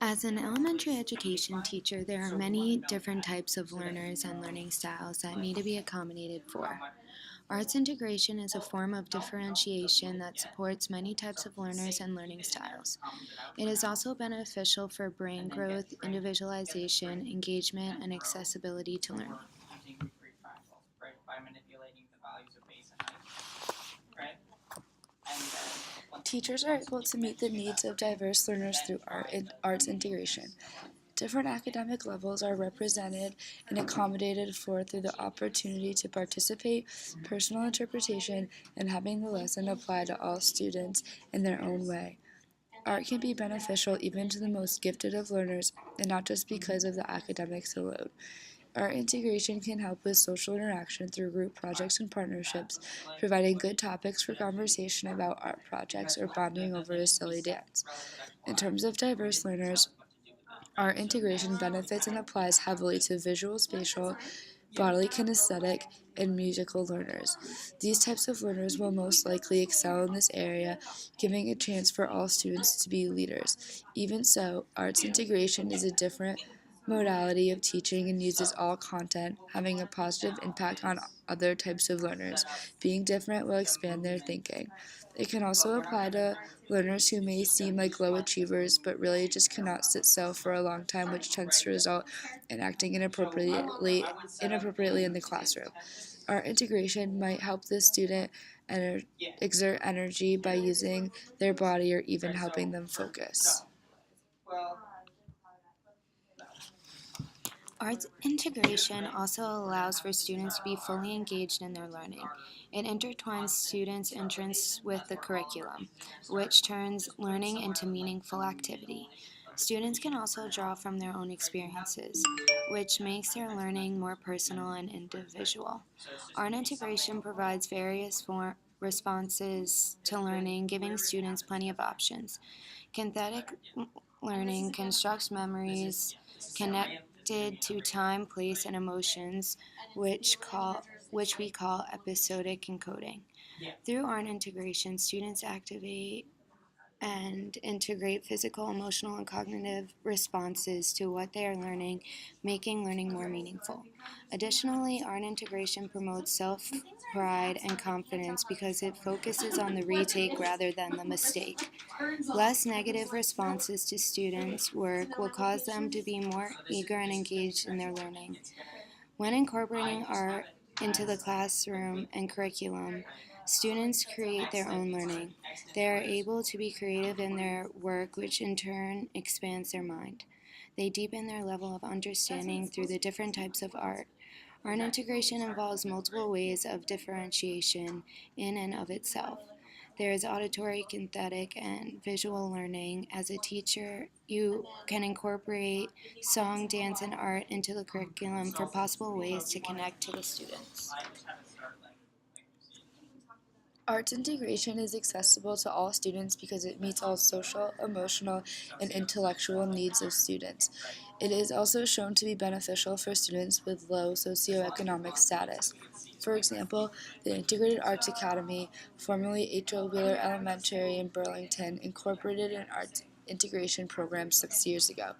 As an elementary education teacher, there are many different types of learners and learning styles that need to be accommodated for. Arts integration is a form of differentiation that supports many types of learners and learning styles. It is also beneficial for brain growth, individualization, engagement, and accessibility to learning. Teachers are able to meet the needs of diverse learners through arts integration. Different academic levels are represented and accommodated for through the opportunity to participate, personal interpretation, and having the lesson apply to all students in their own way. Art can be beneficial even to the most gifted of learners, and not just because of the academics alone. Art integration can help with social interaction through group projects and partnerships, providing good topics for conversation about art projects or bonding over a silly dance. In terms of diverse learners, art integration benefits and applies heavily to visual, spatial, bodily kinesthetic, and musical learners. These types of learners will most likely excel in this area, giving a chance for all students to be leaders. Even so, arts integration is a different modality of teaching and uses all content, having a positive impact on other types of learners. Being different will expand their thinking. It can also apply to learners who may seem like low achievers but really just cannot sit still for a long time, which tends to result in acting inappropriately in the classroom. Art integration might help the student exert energy by using their body or even helping them focus. Arts integration also allows for students to be fully engaged in their learning. It intertwines students' interests with the curriculum, which turns learning into meaningful activity. Students can also draw from their own experiences, which makes their learning more personal and individual. Art integration provides various responses to learning, giving students plenty of options. Kinetic learning constructs memories connected to time, place, and emotions, which we call episodic encoding. Through art integration, students activate and integrate physical, emotional, and cognitive responses to what they are learning, making learning more meaningful. Additionally, art integration promotes self pride and confidence because it focuses on the retake rather than the mistake. Less negative responses to students' work will cause them to be more eager and engaged in their learning. When incorporating art into the classroom and curriculum, students create their own learning. They are able to be creative in their work, which in turn expands their mind. They deepen their level of understanding through the different types of art. Art integration involves multiple ways of differentiation in and of itself. There is auditory, kinesthetic, and visual learning. As a teacher, you can incorporate song, dance, and art into the curriculum for possible ways to connect to the students. Arts integration is accessible to all students because it meets all social, emotional, and intellectual needs of students. It is also shown to be beneficial for students with low socioeconomic status. For example, the Integrated Arts Academy, formerly H.O. Wheeler Elementary in Burlington, incorporated an arts integration program 6 years ago.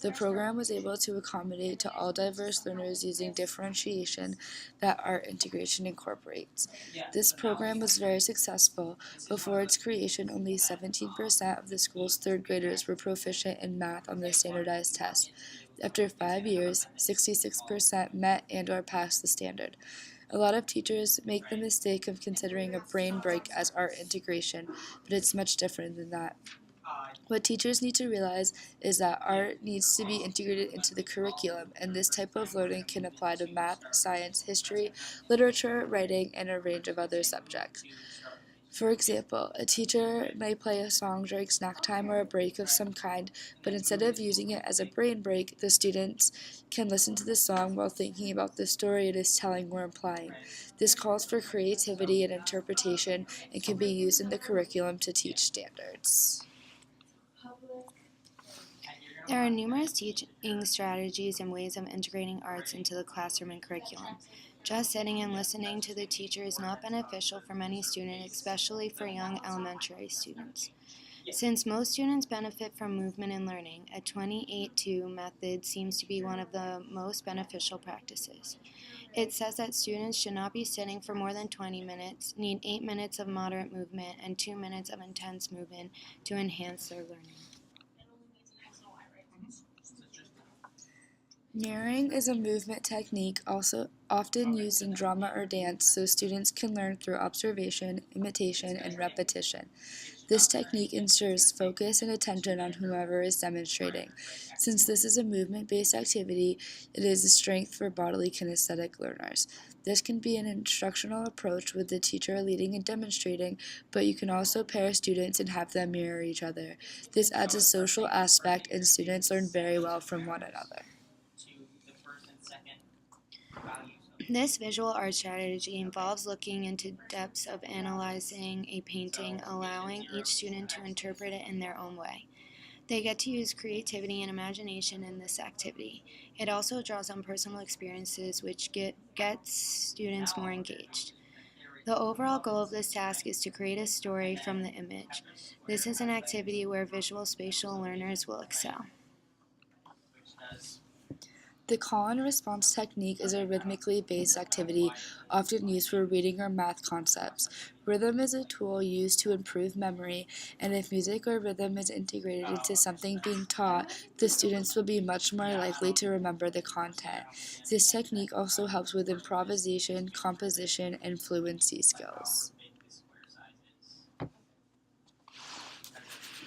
The program was able to accommodate to all diverse learners using differentiation that art integration incorporates. This program was very successful. Before its creation, only 17% of the school's third graders were proficient in math on the standardized test. After 5 years, 66% met and/or passed the standard. A lot of teachers make the mistake of considering a brain break as art integration, but it's much different than that. What teachers need to realize is that art needs to be integrated into the curriculum, and this type of learning can apply to math, science, history, literature, writing, and a range of other subjects. For example, a teacher may play a song during snack time or a break of some kind, but instead of using it as a brain break, the students can listen to the song while thinking about the story it is telling or implying. This calls for creativity and interpretation and can be used in the curriculum to teach standards. There are numerous teaching strategies and ways of integrating arts into the classroom and curriculum. Just sitting and listening to the teacher is not beneficial for many students, especially for young elementary students. Since most students benefit from movement in learning, a 28-2 method seems to be one of the most beneficial practices. It says that students should not be sitting for more than 20 minutes, need 8 minutes of moderate movement, and 2 minutes of intense movement to enhance their learning. Mirroring is a movement technique also often used in drama or dance so students can learn through observation, imitation, and repetition. This technique ensures focus and attention on whomever is demonstrating. Since this is a movement-based activity, it is a strength for bodily kinesthetic learners. This can be an instructional approach with the teacher leading and demonstrating, but you can also pair students and have them mirror each other. This adds a social aspect and students learn very well from one another. This visual art strategy involves looking into depths of analyzing a painting, allowing each student to interpret it in their own way. They get to use creativity and imagination in this activity. It also draws on personal experiences, which gets students more engaged. The overall goal of this task is to create a story from the image. This is an activity where visual spatial learners will excel. The call and response technique is a rhythmically based activity often used for reading or math concepts. Rhythm is a tool used to improve memory, and if music or rhythm is integrated into something being taught, the students will be much more likely to remember the content. This technique also helps with improvisation, composition, and fluency skills.